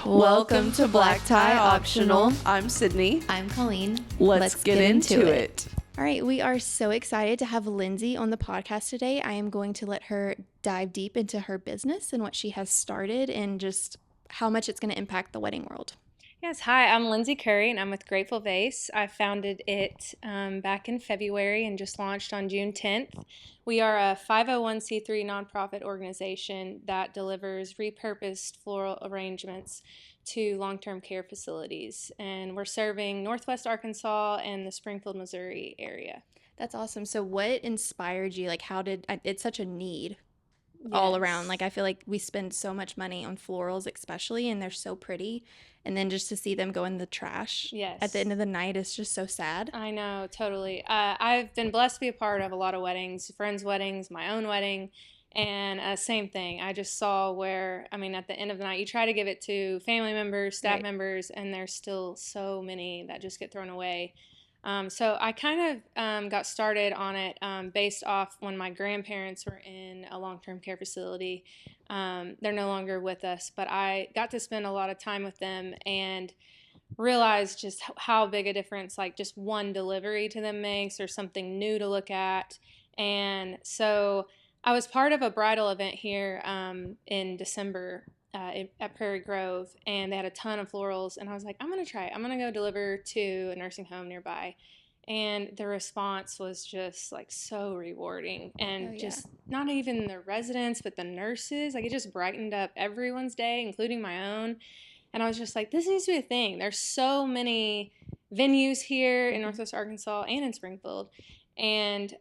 Welcome to Black Tie Optional. I'm Sydney. I'm Colleen. Let's get into it. All right, we are so excited to have Lindsay on the podcast today. I am going to let her dive deep into her business and what she has started and just how much it's going to impact the wedding world. Yes, hi, I'm Lindsay Curry and I'm with Grateful Vase. I founded it back in February and just launched on June 10th. We are a 501c3 nonprofit organization that delivers repurposed floral arrangements to long-term care facilities. And we're serving Northwest Arkansas and the Springfield, Missouri area. That's awesome. So what inspired you? Like it's such a need all around. Like I feel like we spend so much money on florals especially, and they're so pretty. And then just to see them go in the trash at the end of the night is just so sad. I know, totally. I've been blessed to be a part of a lot of weddings, friends' weddings, my own wedding. And same thing. I just saw where, at the end of the night, you try to give it to family members, staff members, and there's still so many that just get thrown away. So I kind of got started on it based off when my grandparents were in a long-term care facility. They're no longer with us, but I got to spend a lot of time with them and realized just how big a difference like just one delivery to them makes, or something new to look at. And so I was part of a bridal event here in December at Prairie Grove, and they had a ton of florals, and I was like, I'm going to try it. I'm going to go deliver to a nursing home nearby. And the response was just like so rewarding, and just not even the residents, but the nurses. Like it just brightened up everyone's day, including my own. And I was just like, this needs to be a thing. There's so many venues here in Northwest Arkansas and in Springfield. And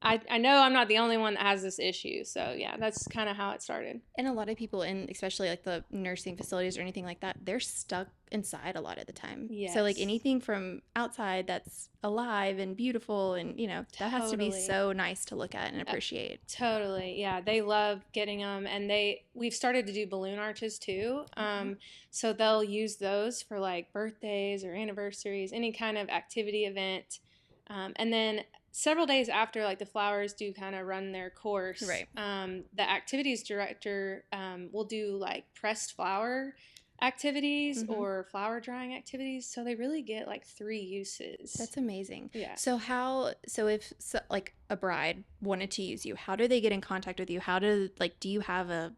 I know I'm not the only one that has this issue. So, yeah, that's kind of how it started. And a lot of people especially like the nursing facilities or anything like that, they're stuck inside a lot of the time. Yes. So, like anything from outside that's alive and beautiful and, that has to be so nice to look at and appreciate. Totally. Yeah, they love getting them. And we've started to do balloon arches too. So they'll use those for like birthdays or anniversaries, any kind of activity event. And then several days after, like the flowers do kind of run their course, right? The activities director will do like pressed flower activities or flower drying activities. So they really get like 3 uses. That's amazing. Yeah. So if like a bride wanted to use you, how do they get in contact with you? Do you have a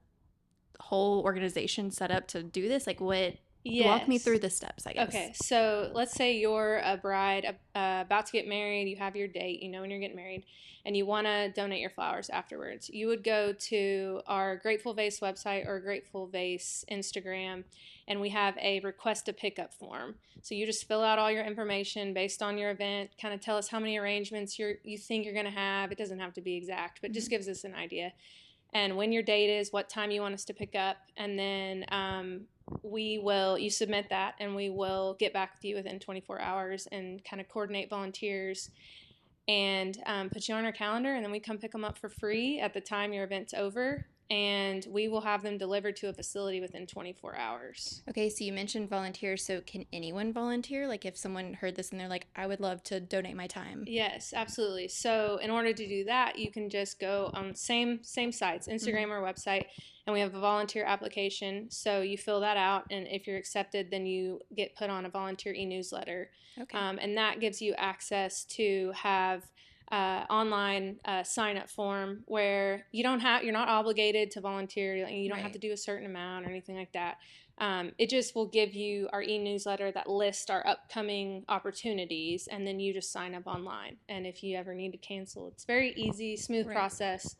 whole organization set up to do this? Like what? Yes. Walk me through the steps, I guess. Okay, so let's say you're a bride about to get married. You have your date, when you're getting married, and you want to donate your flowers afterwards. You would go to our Grateful Vase website or Grateful Vase Instagram, and we have a request a pickup form. So you just fill out all your information based on your event, kind of tell us how many arrangements you think you're going to have. It doesn't have to be exact, but just gives us an idea. And when your date is, what time you want us to pick up, and then you submit that, and we will get back with you within 24 hours and kind of coordinate volunteers and put you on our calendar, and then we come pick them up for free at the time your event's over, and we will have them delivered to a facility within 24 hours. Okay, so you mentioned volunteers, so can anyone volunteer? Like if someone heard this and they're like, I would love to donate my time. Yes, absolutely. So in order to do that, you can just go on same sites, Instagram or website, and we have a volunteer application. So you fill that out, and if you're accepted, then you get put on a volunteer e-newsletter. Okay. And that gives you access to have online sign-up form where you're not obligated to volunteer. You don't have to do a certain amount or anything like that. It just will give you our e-newsletter that lists our upcoming opportunities, and then you just sign up online. And if you ever need to cancel, it's very easy, smooth process.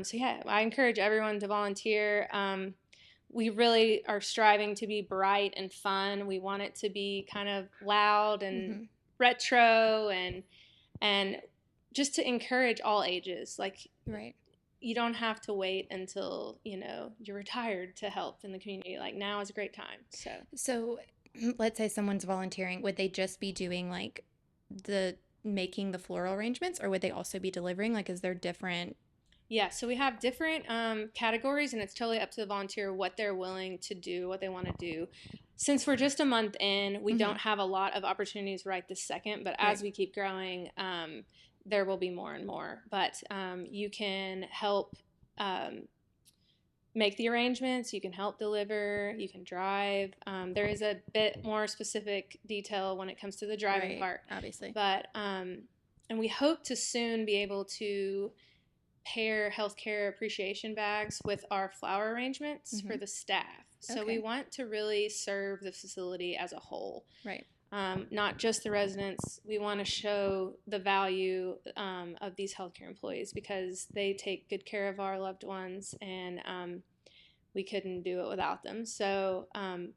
So yeah, I encourage everyone to volunteer. We really are striving to be bright and fun. We want it to be kind of loud and retro and just to encourage all ages. Like, you don't have to wait until, you're retired to help in the community. Like, now is a great time. So let's say someone's volunteering. Would they just be doing like making the floral arrangements, or would they also be delivering? Like, is there different? Yeah, so we have different categories, and it's totally up to the volunteer what they're willing to do, what they want to do. Since we're just a month in, we don't have a lot of opportunities right this second, but as we keep growing, there will be more and more. But you can help make the arrangements, you can help deliver, you can drive. There is a bit more specific detail when it comes to the driving part, obviously. But and we hope to soon be able to pair healthcare appreciation bags with our flower arrangements for the staff. So we want to really serve the facility as a whole. Right. Not just the residents. We want to show the value of these healthcare employees because they take good care of our loved ones, and we couldn't do it without them. So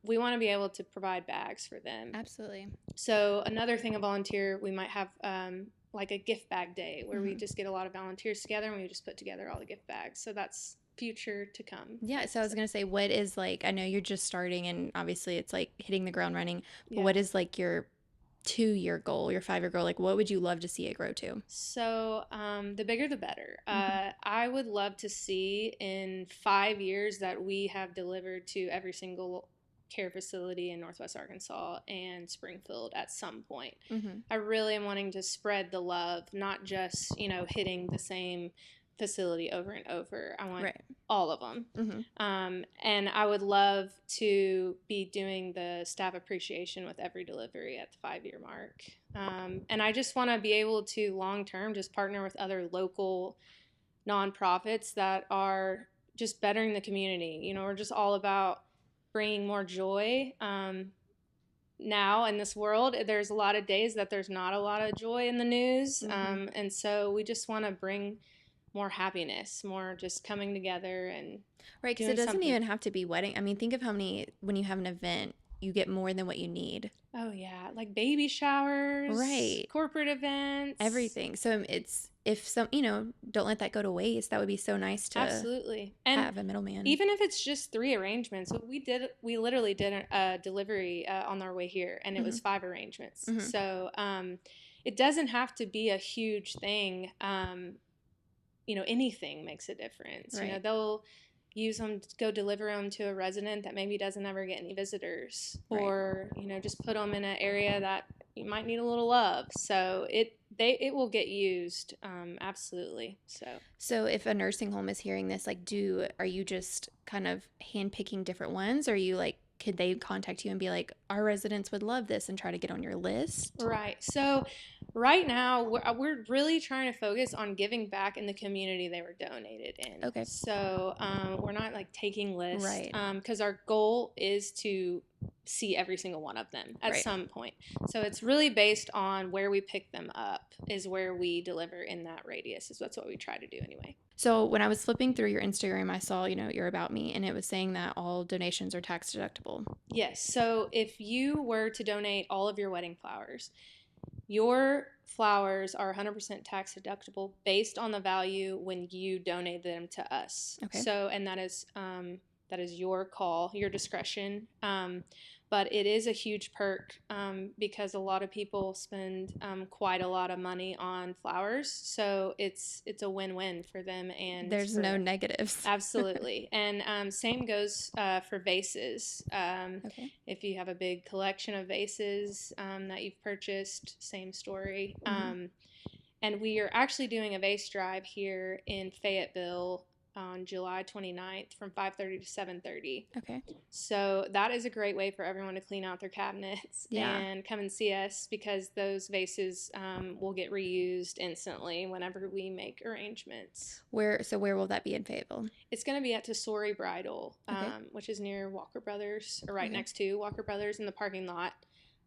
we want to be able to provide bags for them. Absolutely. So another thing, a volunteer, we might have like a gift bag day where we just get a lot of volunteers together and we just put together all the gift bags. So that's future to come. Yeah, so I was going to say, what is like, I know you're just starting and obviously it's like hitting the ground running, but what is like your 2-year goal, your 5-year goal? Like, what would you love to see it grow to? So the bigger the better. I would love to see in 5 years that we have delivered to every single care facility in Northwest Arkansas and Springfield at some point. I really am wanting to spread the love, not just, hitting the same facility over and over. I want all of them. And I would love to be doing the staff appreciation with every delivery at the 5-year mark. And I just want to be able to long-term just partner with other local nonprofits that are just bettering the community. We're just all about bringing more joy. Now in this world, there's a lot of days that there's not a lot of joy in the news. And so we just want to bring more happiness, more just coming together and right, because it doesn't even have to be wedding. I mean, think of how many, when you have an event, you get more than what you need. Oh yeah, like baby showers, right, corporate events, everything. So it's, if some, don't let that go to waste. That would be so nice to absolutely have a middleman. Even if it's just 3 arrangements, we literally did a delivery on our way here, and it was 5 arrangements. So it doesn't have to be a huge thing. Anything makes a difference. Right. They'll use them to go deliver them to a resident that maybe doesn't ever get any visitors, or just put them in an area that you might need a little love. So it will get used, absolutely. So if a nursing home is hearing this, like, are you just kind of handpicking different ones, or are you like, could they contact you and be like, our residents would love this, and try to get on your list? Right. So right now we're really trying to focus on giving back in the community they were donated in. Okay. So we're not like taking lists, right? Because our goal is to see every single one of them at some point. So it's really based on where we pick them up is where we deliver in that radius. So that's what we try to do anyway. So when I was flipping through your Instagram, I saw, your About Me, and it was saying that all donations are tax deductible. Yes. So if you were to donate all of your wedding flowers, your flowers are 100% tax deductible based on the value when you donate them to us. Okay. So, and that is your call, your discretion. But it is a huge perk because a lot of people spend quite a lot of money on flowers. So it's a win-win for them. And there's no negatives. Absolutely. And same goes for vases. Okay. If you have a big collection of vases that you've purchased, same story. And we are actually doing a vase drive here in Fayetteville on July 29th from 5:30 to 7:30. Okay. So that is a great way for everyone to clean out their cabinets and come and see us, because those vases will get reused instantly whenever we make arrangements. Where will that be in Fayetteville? It's going to be at Tesori Bridal, which is near Walker Brothers, or right next to Walker Brothers in the parking lot.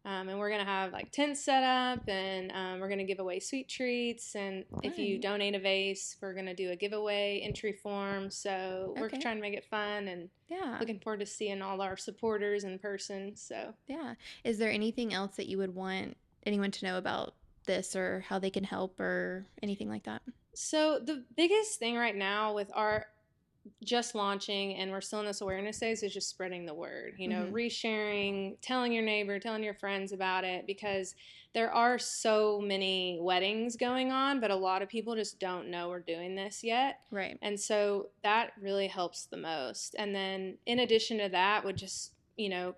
And we're going to have like tents set up, and we're going to give away sweet treats. And if you donate a vase, we're going to do a giveaway entry form. So we're trying to make it fun, and looking forward to seeing all our supporters in person. So is there anything else that you would want anyone to know about this, or how they can help, or anything like that? So the biggest thing right now with our just launching, and we're still in this awareness phase, is just spreading the word, resharing, telling your neighbor, telling your friends about it, because there are so many weddings going on, but a lot of people just don't know we're doing this yet. Right. And so that really helps the most. And then in addition to that, would just,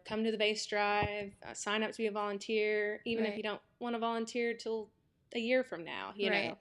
come to the base drive, sign up to be a volunteer, even if you don't want to volunteer till a year from now, you know.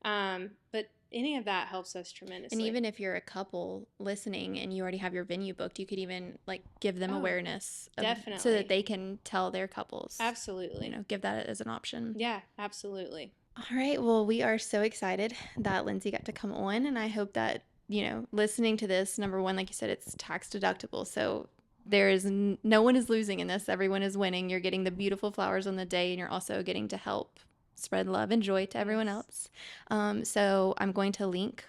But any of that helps us tremendously. And even if you're a couple listening and you already have your venue booked, you could even like give them awareness definitely, so that they can tell their couples. Absolutely. You know, give that as an option. Yeah, absolutely. All right. Well, we are so excited that Lindsay got to come on, and I hope that, you know, listening to this, number one, like you said, it's tax deductible. So there is no one is losing in this. Everyone is winning. You're getting the beautiful flowers on the day, and you're also getting to help spread love and joy to everyone else. So I'm going to link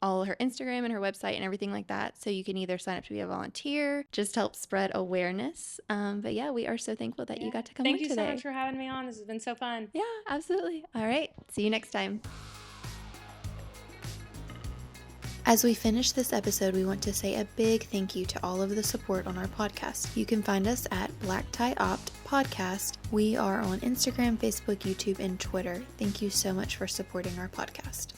all her Instagram and her website and everything like that. So you can either sign up to be a volunteer, just help spread awareness. But yeah, we are so thankful that you got to come on today. Thank you so much for having me on. This has been so fun. Yeah, absolutely. All right. See you next time. As we finish this episode, we want to say a big thank you to all of the support on our podcast. You can find us at Black Tie Opt Podcast. We are on Instagram, Facebook, YouTube, and Twitter. Thank you so much for supporting our podcast.